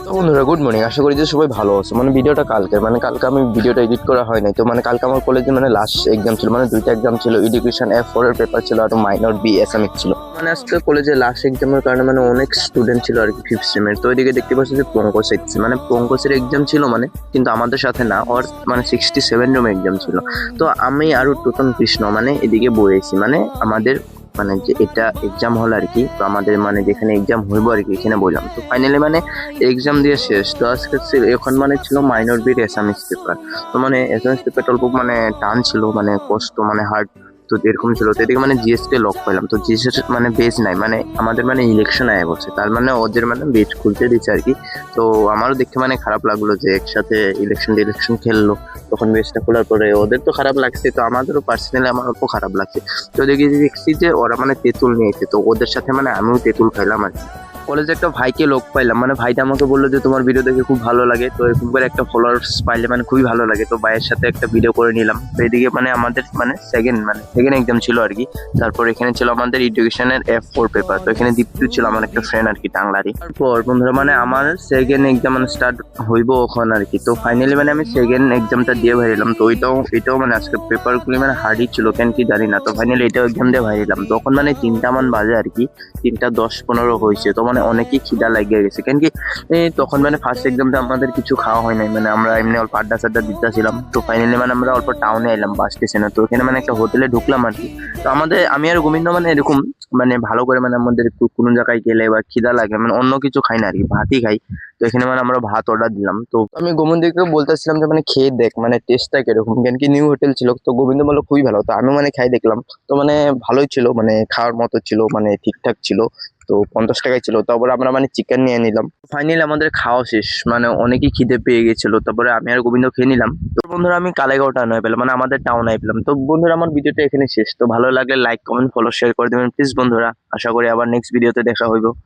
তো বন্ধুরা good morning, আশা করি যে সবাই ভালো আছে। ভিডিওটা কালকে আমি ভিডিওটা এডিট করা হয় নাই। তো কালকে আমার কলেজে লাস্ট এক্সাম ছিল, দুইটা এক্সাম ছিল। এডুকেশন F4 এর পেপার ছিল আর মাইনর বি এসামিক ছিল। আজকে কলেজে লাস্ট এক্সামের কারণে অনেক স্টুডেন্ট ছিল আর কি, 5th সেমের। তো ওইদিকে দেখতে পাচ্ছি যে পঙ্কজ এসেছে, পঙ্কজের এক্সাম ছিল কিন্তু আমাদের সাথে না, ওর 67 রুম এক্সাম ছিল। তো আমি আরো টোটাল কৃষ্ণ এদিকে বয়েছি আমাদের যে এটা এক্সাম হল আর কি। তো আমাদের যেখানে এক্সাম হইব আর কি, এখানে বললাম। তো ফাইনালি এক্সাম দিয়ে শেষ। তো আজকে এখন ছিল মাইনর বির এসামিস পেপার। তো এসামিস পেপারটা অল্প টান ছিল, কষ্ট হার্ড। তো এরকম ছিল। তো এদিকে জিএস কে লক পেলাম। তো জিএস এর বেজ নাই, আমাদের ইলেকশন আয় বলছে, তার ওদের বেজ খুলতে দিচ্ছে আর কি। তো আমারও দেখতে খারাপ লাগলো যে একসাথে ইলেকশন খেললো, তখন বেজটা খোলার পরে ওদের তো খারাপ লাগছে, তো আমাদেরও পার্সোনালি আমার অল্প খারাপ লাগছে। তো দেখছি যে ওরা তেঁতুল নিয়েছে, তো ওদের সাথে আমিও তেঁতুল খাইলাম আর কি। কলেজে একটা ভাইকে লোক পাইলাম, ভাইটা আমাকে বললো যে তোমার ভিডিও দেখে খুব ভালো লাগে, তো এরকম করে একটা ফলোয়ার্স পাইলে খুবই ভালো লাগে। তো ভাইয়ের সাথে একটা ভিডিও করে নিলাম। তো এদিকে আমাদের সেকেন্ড এক্সাম ছিল আর কি। তারপর এখানে ছিল আমাদের এডুকেশনের F4 পেপার। তো এখানে দীপ্তি ছিল আমার একটা ফ্রেন্ড আর কি, টাংলারি। তারপর বন্ধুরা আমার সেকেন্ড এক্সাম স্টার্ট হইব ওখানে আর কি। তো ফাইনালি আমি সেকেন্ড এক্সামটা দিয়ে ভাইলাম। তো এটাও আজকে পেপারগুলি হার্ডই ছিল, কেন কি জানি না। তো ফাইনালি এটাও এক্সাম দিয়ে ভাইলাম। তখন 3টা বাজে আর কি, 3:10-15 হয়েছে। তো অনেকই খিদা লাগিয়ে গেছে, কেন কি তখন ফার্স্ট এক্সামটা আমাদের কিছু খাওয়া হয় নাই, আমরা এমনি অল্প আড্ডা সাড্ডা দিতেছিলাম। তো ফাইনালি আমরা অল্প টাউনে এলাম, বাস স্টেশনে। তো এখানে একটা হোটেলে ঢুকলাম আর কি। তো আমি আর গোবিন্দ এরকম ভালো করে আমাদের কোনো জায়গায় গেলে বা খিদা লাগে অন্য কিছু খাই না আর কি, ভাতই খাই। তো এখানে আমরা ভাত অর্ডার দিলাম। তো আমি গোবিন্দকে বলতেছিলাম যে খেয়ে দেখ, টেস্টটা কিরকম, কেন কি নিউ হোটেল ছিল। তো গোবিন্দ বললো খুবই ভালো। তো আমি খাই দেখলাম। তো ভালোই ছিল, খাওয়ার মতো ছিল, ঠিকঠাক ছিল। তো 50 টাকায় ছিল। তারপরে আমরা চিকেন নিয়ে নিলাম। ফাইনালি আমাদের খাওয়া শেষ, অনেকই খিদে পেয়ে গেছিল। তারপরে আমি আর গোবিন্দ খেয়ে নিলাম। তো বন্ধুরা আমি কালেগাঁও টাউন হয়ে পেলাম, আমাদের টাউন আই পেলাম। তো বন্ধুরা আমার ভিডিওটা এখানে শেষ। তো ভালো লাগলে লাইক কমেন্ট ফলো শেয়ার করে দেবেন প্লিজ বন্ধুরা। আশা করি আবার নেক্সট ভিডিওতে দেখা হইব।